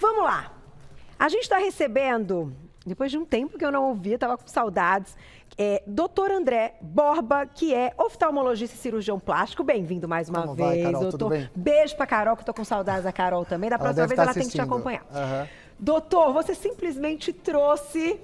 Vamos lá. A gente está recebendo, depois de um tempo que eu não ouvia, estava com saudades, Dr. André Borba, que é oftalmologista e cirurgião plástico. Bem-vindo mais uma Como vez, vai, Carol? doutor. Tudo bem? Beijo pra Carol, que eu tô com saudades da Carol também. Da próxima vez ela tem que te acompanhar. Doutor, você simplesmente trouxe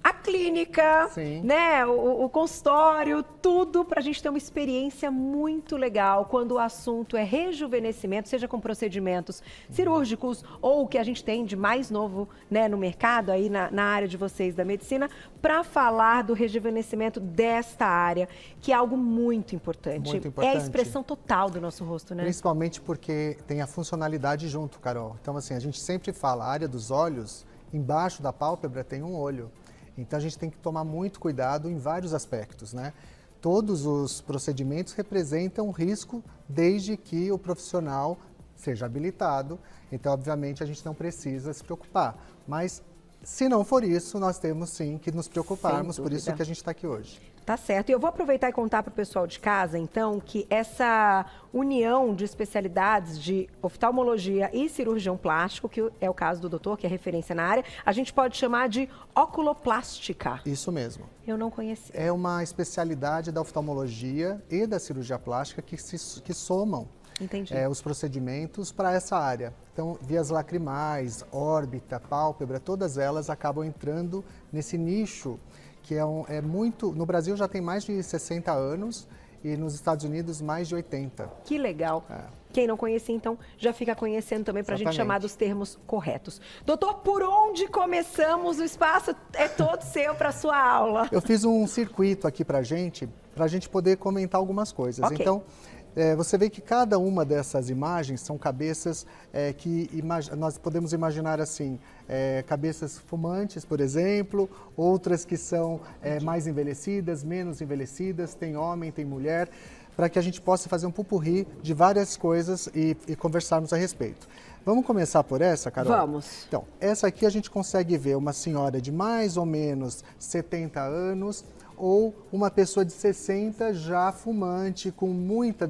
a clínica, né, o consultório, tudo para a gente ter uma experiência muito legal quando o assunto é rejuvenescimento, seja com procedimentos cirúrgicos ou o que a gente tem de mais novo, né, no mercado, aí na área de vocês da medicina, para falar do rejuvenescimento desta área, que é algo muito importante. Muito importante. É a expressão total do nosso rosto, né? Principalmente porque tem a funcionalidade junto, Carol. Então, assim, a gente sempre fala, a área dos olhos, embaixo da pálpebra tem um olho. Então, a gente tem que tomar muito cuidado em vários aspectos, né? Todos os procedimentos representam risco desde que o profissional seja habilitado. Então, obviamente, a gente não precisa se preocupar. Mas, se não for isso, nós temos sim que nos preocuparmos, por isso que a gente está aqui hoje. Tá certo. E eu vou aproveitar e contar para o pessoal de casa, então, que essa união de especialidades de oftalmologia e cirurgião plástico, que é o caso do doutor, que é referência na área, a gente pode chamar de oculoplástica. Isso mesmo. Eu não conhecia. É uma especialidade da oftalmologia e da cirurgia plástica que somam os procedimentos para essa área. Então, vias lacrimais, órbita, pálpebra, todas elas acabam entrando nesse nicho que é muito... No Brasil já tem mais de 60 anos e nos Estados Unidos mais de 80. Que legal. Quem não conhecia, então, já fica conhecendo também para a gente chamar dos termos corretos. Doutor, por onde começamos? O espaço é todo seu para a sua aula. Eu fiz um circuito aqui para a gente poder comentar algumas coisas. Então, você vê que cada uma dessas imagens são cabeças que nós podemos imaginar assim, cabeças fumantes, por exemplo, outras que são mais envelhecidas, menos envelhecidas, tem homem, tem mulher, para que a gente possa fazer um pupurri de várias coisas e conversarmos a respeito. Vamos começar por essa, Carol? Vamos. Então, essa aqui a gente consegue ver uma senhora de mais ou menos 70 anos, ou uma pessoa de 60 já fumante, com muita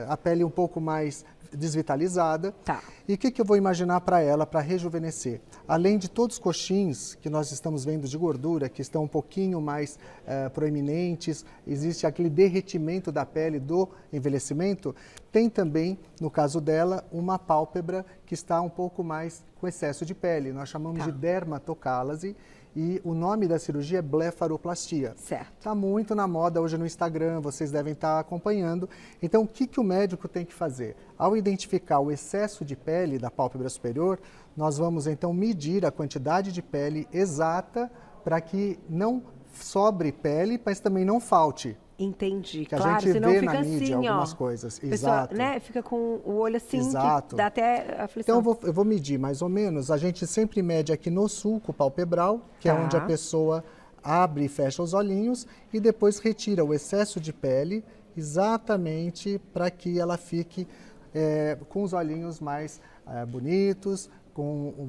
a pele um pouco mais desvitalizada. E o que eu vou imaginar para ela, para rejuvenescer? Além de todos os coxins que nós estamos vendo de gordura, que estão um pouquinho mais proeminentes, existe aquele derretimento da pele do envelhecimento, tem também, no caso dela, uma pálpebra que está um pouco mais com excesso de pele. Nós chamamos de dermatocálase. E o nome da cirurgia é blefaroplastia. Certo. Está muito na moda hoje no Instagram, vocês devem estar acompanhando. Então, o que o médico tem que fazer? Ao identificar o excesso de pele da pálpebra superior, nós vamos então medir a quantidade de pele exata para que não sobre pele, mas também não falte. Entendi, que claro, a gente senão vê fica na mídia assim, algumas coisas. Pessoa, Exato. Né, fica com o olho assim, Exato. Que dá até aflição. Então, eu vou medir mais ou menos. A gente sempre mede aqui no sulco palpebral, que é onde a pessoa abre e fecha os olhinhos, e depois retira o excesso de pele, exatamente para que ela fique com os olhinhos mais bonitos,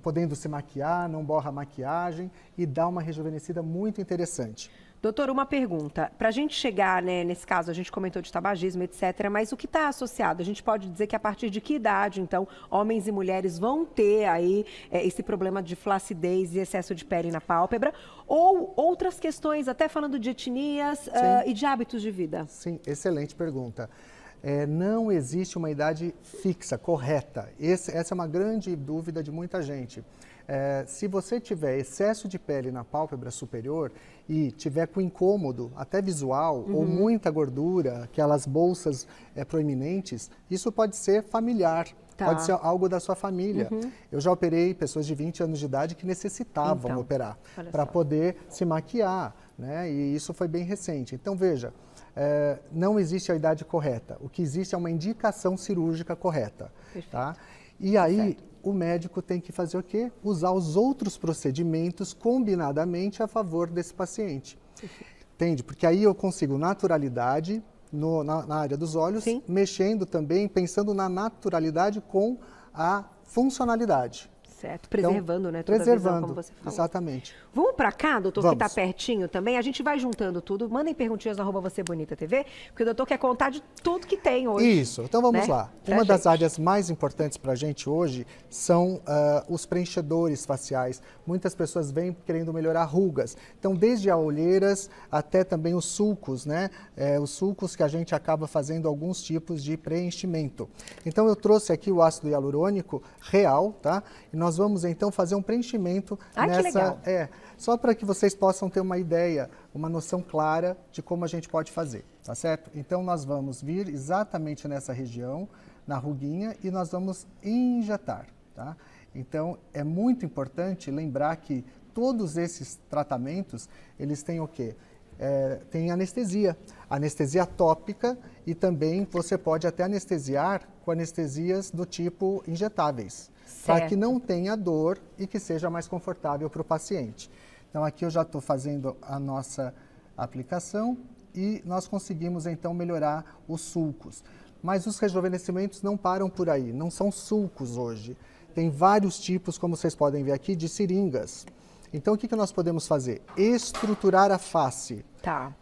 podendo se maquiar, não borra a maquiagem e dá uma rejuvenescida muito interessante. Doutor, uma pergunta. Para a gente chegar, né, nesse caso, a gente comentou de tabagismo, etc., mas o que está associado? A gente pode dizer que a partir de que idade, então, homens e mulheres vão ter aí esse problema de flacidez e excesso de pele na pálpebra? Ou outras questões, até falando de etnias e de hábitos de vida? Sim, excelente pergunta. Não existe uma idade fixa, correta. Essa é uma grande dúvida de muita gente. Se você tiver excesso de pele na pálpebra superior e tiver com incômodo, até visual, ou muita gordura, aquelas bolsas proeminentes, isso pode ser familiar, pode ser algo da sua família. Eu já operei pessoas de 20 anos de idade que necessitavam operar para poder se maquiar, né? E isso foi bem recente. Então, veja, não existe a idade correta. O que existe é uma indicação cirúrgica correta. Tá? E aí, o médico tem que fazer o quê? Usar os outros procedimentos combinadamente a favor desse paciente. Entende? Porque aí eu consigo naturalidade na área dos olhos, mexendo também, pensando na naturalidade com a funcionalidade. Certo, preservando, né? Toda preservando, a visão, como você falou. Exatamente. Vamos para cá, doutor, que está pertinho também. A gente vai juntando tudo. Mandem perguntinhas no @VocêBonitaTV, porque o doutor quer contar de tudo que tem hoje. Isso, então vamos lá. Uma das áreas mais importantes para a gente hoje são os preenchedores faciais. Muitas pessoas vêm querendo melhorar rugas. Então, desde a olheiras até também os sulcos, né? Os sulcos que a gente acaba fazendo alguns tipos de preenchimento. Então, eu trouxe aqui o ácido hialurônico real, tá? E nós vamos então fazer um preenchimento nessa... Que legal. Só para que vocês possam ter uma ideia, uma noção clara de como a gente pode fazer, tá certo? Então, nós vamos vir exatamente nessa região, na ruguinha, e nós vamos injetar, tá? Então, é muito importante lembrar que todos esses tratamentos, eles têm o quê? Tem anestesia tópica, e também você pode até anestesiar com anestesias do tipo injetáveis, para que não tenha dor e que seja mais confortável para o paciente. Então, aqui eu já estou fazendo a nossa aplicação e nós conseguimos, então, melhorar os sulcos. Mas os rejuvenescimentos não param por aí, não são sulcos hoje. Tem vários tipos, como vocês podem ver aqui, de seringas. Então, o que nós podemos fazer? Estruturar a face,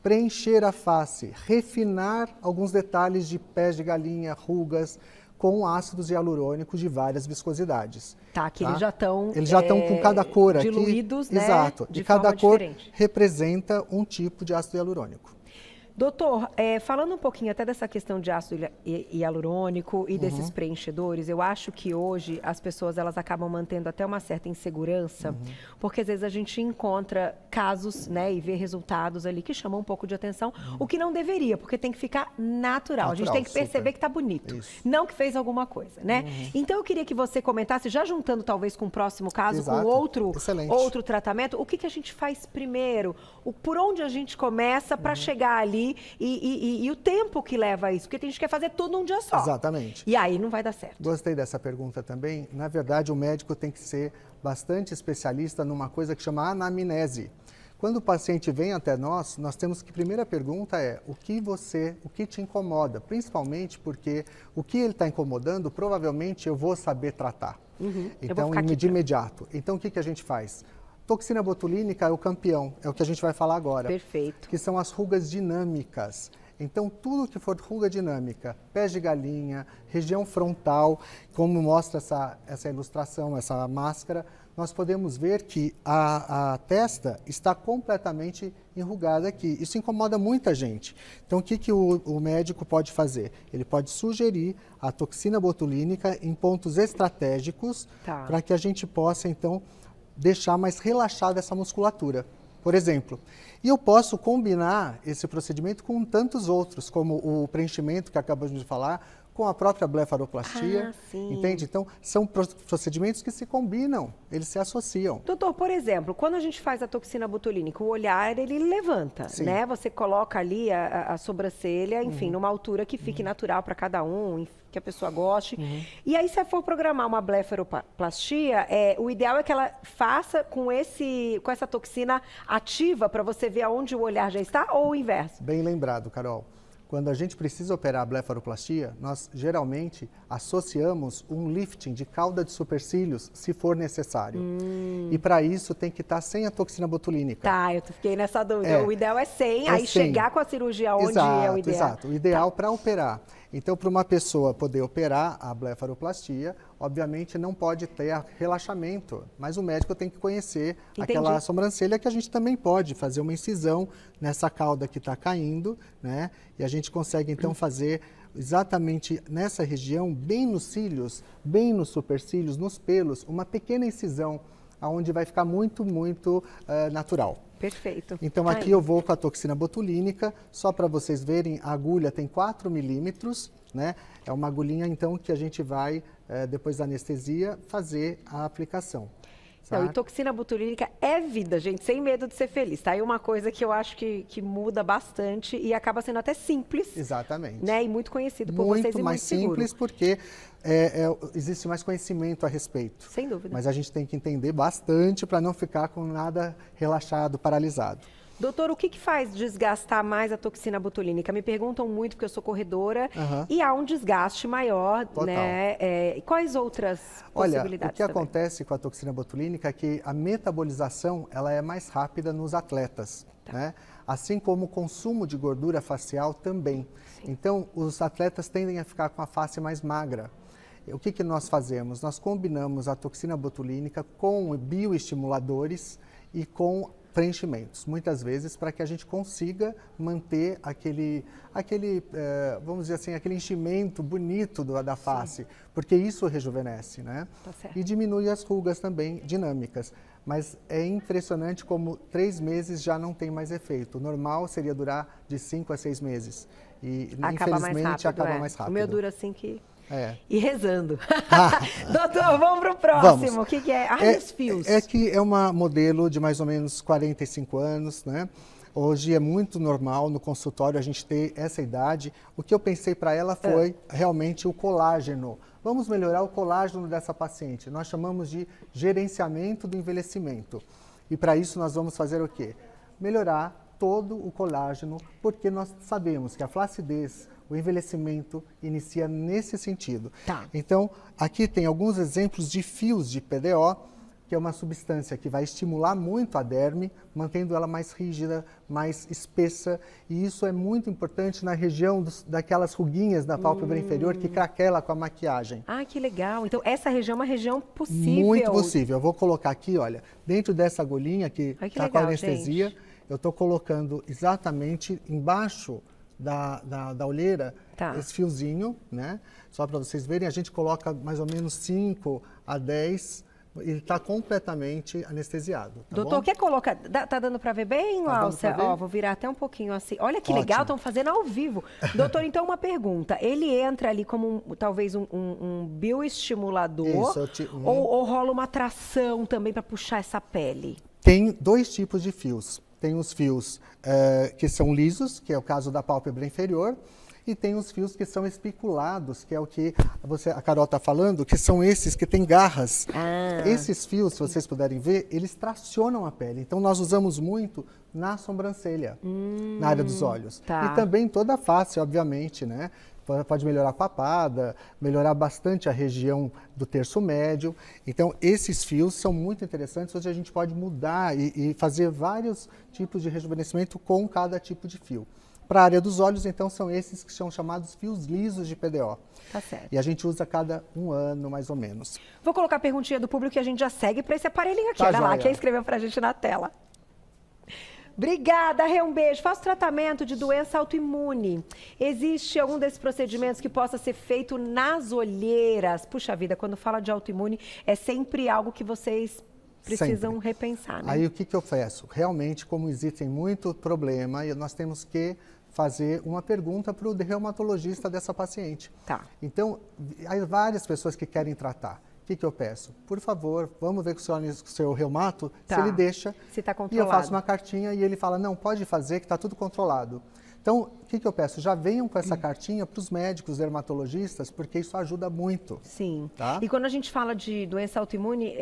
preencher a face, refinar alguns detalhes de pés de galinha, rugas, com ácidos hialurônicos de várias viscosidades. Que eles já estão... Eles já estão com cada cor aqui. Diluídos, né? Exato. De e cada cor diferente. representa um tipo de ácido hialurônico. Doutor, falando um pouquinho até dessa questão de ácido hialurônico e desses preenchedores, eu acho que hoje as pessoas elas acabam mantendo até uma certa insegurança, porque às vezes a gente encontra casos, né, e vê resultados ali que chamam um pouco de atenção, o que não deveria, porque tem que ficar natural. A gente tem que perceber que está bonito, não que fez alguma coisa, né? Então eu queria que você comentasse, já juntando talvez com o próximo caso, com outro tratamento, o que a gente faz primeiro, por onde a gente começa para chegar ali e o tempo que leva a isso, porque tem gente que quer fazer tudo num dia só. Exatamente. E aí não vai dar certo. Gostei dessa pergunta também. Na verdade, o médico tem que ser bastante especialista numa coisa que chama anamnese. Quando o paciente vem até nós temos que, a primeira pergunta é o que te incomoda? Principalmente porque o que ele está incomodando, provavelmente eu vou saber tratar. Então, de imediato. Então, o que a gente faz? Toxina botulínica é o campeão, é o que a gente vai falar agora. Perfeito. Que são as rugas dinâmicas. Então, tudo que for ruga dinâmica, pés de galinha, região frontal, como mostra essa ilustração, essa máscara, nós podemos ver que a testa está completamente enrugada aqui. Isso incomoda muita gente. Então, o que o médico pode fazer? Ele pode sugerir a toxina botulínica em pontos estratégicos para que a gente possa, então, deixar mais relaxada essa musculatura, por exemplo. E eu posso combinar esse procedimento com tantos outros, como o preenchimento que acabamos de falar, com a própria blefaroplastia, entende? Então, são procedimentos que se combinam, eles se associam. Doutor, por exemplo, quando a gente faz a toxina botulínica, o olhar, ele levanta, né? Você coloca ali a sobrancelha, enfim, numa altura que fique natural para cada um, que a pessoa goste. E aí, se for programar uma blefaroplastia, o ideal é que ela faça com essa toxina ativa para você ver aonde o olhar já está, ou o inverso? Bem lembrado, Carol. Quando a gente precisa operar a blefaroplastia, nós geralmente associamos um lifting de cauda de supercílios, se for necessário. E para isso tem que estar sem a toxina botulínica. Eu fiquei nessa dúvida. O ideal é sem, aí chegar com a cirurgia onde é o ideal. Exato, o ideal para operar. Então, para uma pessoa poder operar a blefaroplastia, obviamente não pode ter relaxamento, mas o médico tem que conhecer aquela sobrancelha que a gente também pode fazer uma incisão nessa cauda que está caindo, né? E a gente consegue então fazer exatamente nessa região, bem nos cílios, bem nos supercílios, nos pelos, uma pequena incisão, onde vai ficar muito natural. Perfeito. Então aqui eu vou com a toxina botulínica, só para vocês verem, a agulha tem 4 milímetros, né? É uma agulhinha então que a gente vai, depois da anestesia, fazer a aplicação. Não, e toxina botulínica é vida, gente, sem medo de ser feliz, tá? E uma coisa que eu acho que muda bastante e acaba sendo até simples. Exatamente. Né? E muito conhecido por vocês e muito mais seguro. Simples porque existe mais conhecimento a respeito. Sem dúvida. Mas a gente tem que entender bastante para não ficar com nada relaxado, paralisado. Doutor, o que faz desgastar mais a toxina botulínica? Me perguntam muito, porque eu sou corredora, e há um desgaste maior, né? Quais outras possibilidades? Olha, o que acontece com a toxina botulínica é que a metabolização ela é mais rápida nos atletas, né? Assim como o consumo de gordura facial também. Sim. Então, os atletas tendem a ficar com a face mais magra. O que nós fazemos? Nós combinamos a toxina botulínica com bioestimuladores e com preenchimentos, muitas vezes para que a gente consiga manter aquele vamos dizer assim, aquele enchimento bonito da face, porque isso rejuvenesce, né? Tá certo. E diminui as rugas também dinâmicas. Mas é impressionante como 3 meses já não tem mais efeito. O normal seria durar de 5 a 6 meses. E infelizmente acaba mais rápido. O meu dura assim que... E rezando. Doutor, vamos para o próximo. Vamos. O que é? Os fios. É que é uma modelo de mais ou menos 45 anos, né? Hoje é muito normal no consultório a gente ter essa idade. O que eu pensei para ela foi realmente o colágeno. Vamos melhorar o colágeno dessa paciente. Nós chamamos de gerenciamento do envelhecimento. E para isso nós vamos fazer o quê? Melhorar todo o colágeno, porque nós sabemos que a flacidez, o envelhecimento inicia nesse sentido. Tá. Então, aqui tem alguns exemplos de fios de PDO, que é uma substância que vai estimular muito a derme, mantendo ela mais rígida, mais espessa. E isso é muito importante na região daquelas ruguinhas da pálpebra inferior que craquela com a maquiagem. Ah, que legal. Então, essa região é uma região possível. Muito possível. Eu vou colocar aqui, olha, dentro dessa agulhinha que está com anestesia, gente. Eu estou colocando exatamente embaixo da olheira, esse fiozinho, né? Só para vocês verem, a gente coloca mais ou menos 5 a 10, ele está completamente anestesiado. Tá Doutor, bom? Quer colocar? Tá dando para ver bem, Láucia? Ó, vou virar até um pouquinho assim. Olha que legal, estão fazendo ao vivo. Doutor, então uma pergunta. Ele entra ali como talvez um bioestimulador ou rola uma tração também para puxar essa pele? Tem 2 tipos de fios. Tem os fios que são lisos, que é o caso da pálpebra inferior, e tem os fios que são espiculados, que é o que a Carol está falando, que são esses que têm garras. Esses fios, se vocês puderem ver, eles tracionam a pele. Então, nós usamos muito na sobrancelha, na área dos olhos. E também toda a face, obviamente, né? Pode melhorar a papada, melhorar bastante a região do terço médio. Então, esses fios são muito interessantes. Hoje a gente pode mudar e fazer vários tipos de rejuvenescimento com cada tipo de fio. Para a área dos olhos, então, são esses que são chamados fios lisos de PDO. Tá certo. E a gente usa a cada 1 ano, mais ou menos. Vou colocar a perguntinha do público que a gente já segue para esse aparelhinho aqui. Olha lá, quem escreveu para a gente na tela. Obrigada, Rê, um beijo. Faço tratamento de doença autoimune. Existe algum desses procedimentos que possa ser feito nas olheiras? Puxa vida, quando fala de autoimune, é sempre algo que vocês precisam repensar, né? Aí o que eu faço? Realmente, como existem muito problema, nós temos que fazer uma pergunta para o reumatologista dessa paciente. Tá. Então, há várias pessoas que querem tratar. O que eu peço? Por favor, vamos ver com o seu reumato, se ele deixa. Se está controlado. E eu faço uma cartinha e ele fala, não, pode fazer, que está tudo controlado. Então, o que eu peço? Já venham com essa cartinha para os médicos dermatologistas, porque isso ajuda muito. Sim. Tá? E quando a gente fala de doença autoimune,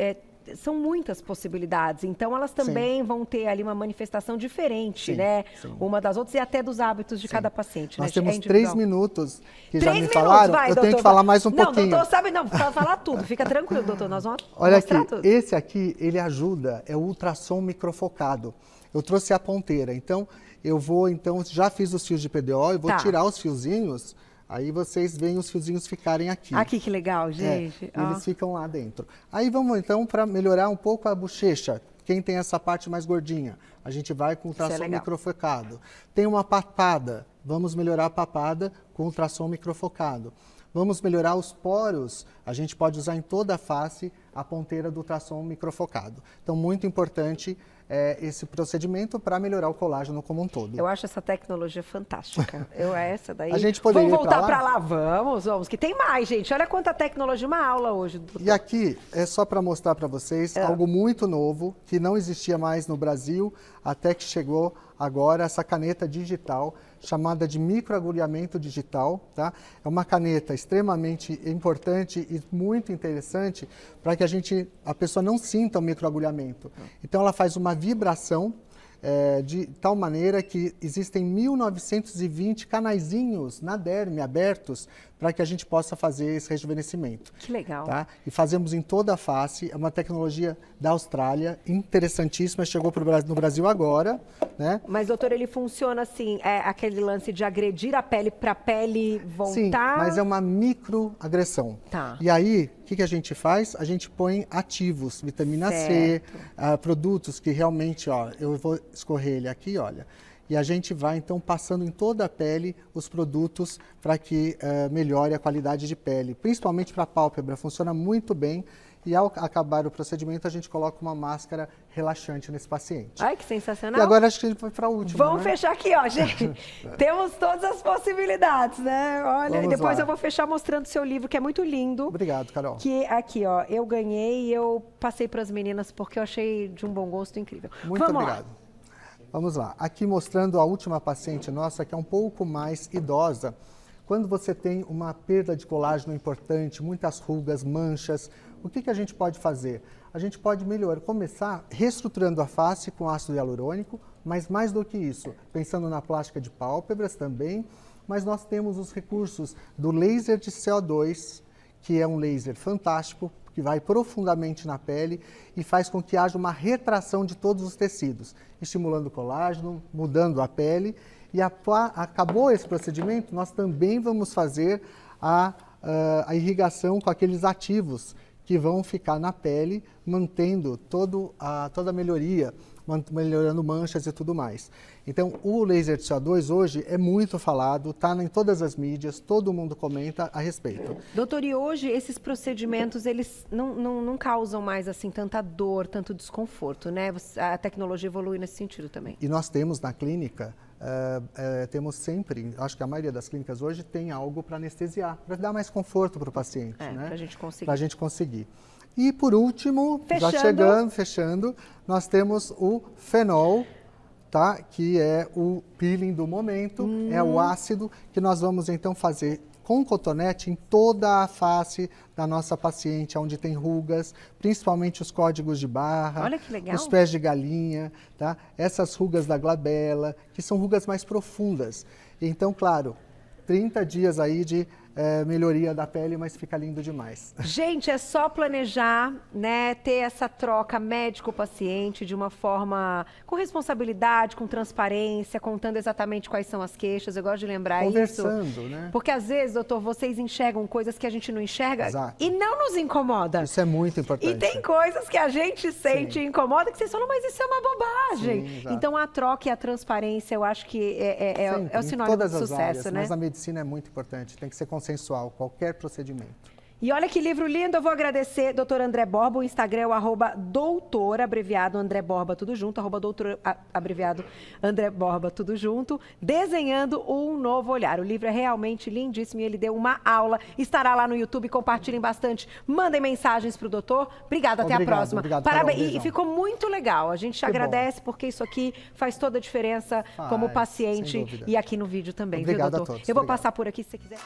são muitas possibilidades. Então, elas também vão ter ali uma manifestação diferente, né? Uma das outras e até dos hábitos de cada paciente. Nós temos 3 minutos que já me falaram. Eu tenho que falar mais um pouquinho. Não, doutor, sabe, não, falar tudo. Fica tranquilo, doutor. Nós vamos Olha mostrar aqui, tudo. Esse aqui, ele ajuda, é o ultrassom microfocado. Eu trouxe a ponteira. Então, já fiz os fios de PDO, eu vou tirar os fiozinhos. Aí vocês veem os fiozinhos ficarem aqui. Aqui, que legal, gente. Eles ficam lá dentro. Aí vamos então para melhorar um pouco a bochecha. Quem tem essa parte mais gordinha, a gente vai com ultrassom microfocado. Tem uma papada, vamos melhorar a papada com ultrassom microfocado. Vamos melhorar os poros, a gente pode usar em toda a face a ponteira do ultrassom microfocado. Então, muito importante esse procedimento para melhorar o colágeno como um todo. Eu acho essa tecnologia fantástica. Essa daí... A gente poderia Vamos voltar para lá? Vamos, que tem mais, gente. Olha quanta tecnologia, uma aula hoje. Doutor. E aqui é só para mostrar para vocês algo muito novo, que não existia mais no Brasil, até que chegou agora essa caneta digital, chamada de microagulhamento digital, tá? É uma caneta extremamente importante e muito interessante para que a pessoa não sinta o microagulhamento. Então ela faz uma vibração de tal maneira que existem 1920 canaizinhos na derme abertos para que a gente possa fazer esse rejuvenescimento. Que legal. Tá? E fazemos em toda a face, é uma tecnologia da Austrália, interessantíssima, chegou no Brasil agora, né? Mas, doutor, ele funciona assim, é aquele lance de agredir a pele para a pele voltar? Sim, mas é uma microagressão. Tá. E aí, o que a gente faz? A gente põe ativos, vitamina C, produtos que realmente, ó, eu vou escorrer ele aqui, olha. E a gente vai, então, passando em toda a pele os produtos para que melhore a qualidade de pele. Principalmente para a pálpebra, funciona muito bem. E ao acabar o procedimento, a gente coloca uma máscara relaxante nesse paciente. Ai, que sensacional. E agora acho que a gente vai para a última, Vamos fechar aqui, ó, gente. Temos todas as possibilidades, né? Olha, Vamos e depois lá. Eu vou fechar mostrando o seu livro, que é muito lindo. Obrigado, Carol. Que aqui, ó, eu ganhei e eu passei para as meninas porque eu achei de um bom gosto incrível. Muito obrigado. Vamos lá. Aqui mostrando a última paciente nossa, que é um pouco mais idosa. Quando você tem uma perda de colágeno importante, muitas rugas, manchas, o que a gente pode fazer? A gente pode começar reestruturando a face com ácido hialurônico, mas mais do que isso, pensando na plástica de pálpebras também, mas nós temos os recursos do laser de CO2, que é um laser fantástico, que vai profundamente na pele e faz com que haja uma retração de todos os tecidos, estimulando o colágeno, mudando a pele. E acabou esse procedimento, nós também vamos fazer a irrigação com aqueles ativos que vão ficar na pele, mantendo toda a melhoria, melhorando manchas e tudo mais. Então, o laser de CO2 hoje é muito falado, está em todas as mídias, todo mundo comenta a respeito. Doutor, e hoje esses procedimentos, eles não causam mais assim tanta dor, tanto desconforto, né? A tecnologia evolui nesse sentido também. E nós temos na clínica, temos sempre, acho que a maioria das clínicas hoje tem algo para anestesiar, para dar mais conforto para o paciente, né? Para a gente conseguir. Para a gente conseguir. E por último, fechando, nós temos o fenol, tá? Que é o peeling do momento, é o ácido que nós vamos então fazer com cotonete em toda a face da nossa paciente, onde tem rugas, principalmente os códigos de barra, olha que legal. Os pés de galinha, tá? Essas rugas da glabela, que são rugas mais profundas. Então, claro, 30 dias aí de melhoria da pele, mas fica lindo demais. Gente, é só planejar, né, ter essa troca médico-paciente de uma forma com responsabilidade, com transparência, contando exatamente quais são as queixas. Eu gosto de lembrar Conversando, né? Porque às vezes, doutor, vocês enxergam coisas que a gente não enxerga. Exato. E não nos incomoda. Isso é muito importante. E tem coisas que a gente sente e incomoda que vocês falam, mas isso é uma bobagem. Sim, então a troca e a transparência, eu acho que é o sinônimo de sucesso, áreas, né? Mas a medicina é muito importante, tem que ser consensual, qualquer procedimento. E olha que livro lindo, eu vou agradecer doutor André Borba, o Instagram é o @doutor, abreviado André Borba, tudo junto, @doutor, abreviado André Borba, tudo junto, desenhando um novo olhar. O livro é realmente lindíssimo e ele deu uma aula, estará lá no YouTube, compartilhem bastante, mandem mensagens para o doutor. Obrigada, até a próxima. Obrigado, parabéns, Carol, e ficou muito legal, a gente agradece porque isso aqui faz toda a diferença como paciente e aqui no vídeo também, Obrigado viu, doutor? A todos. Eu vou passar por aqui se você quiser.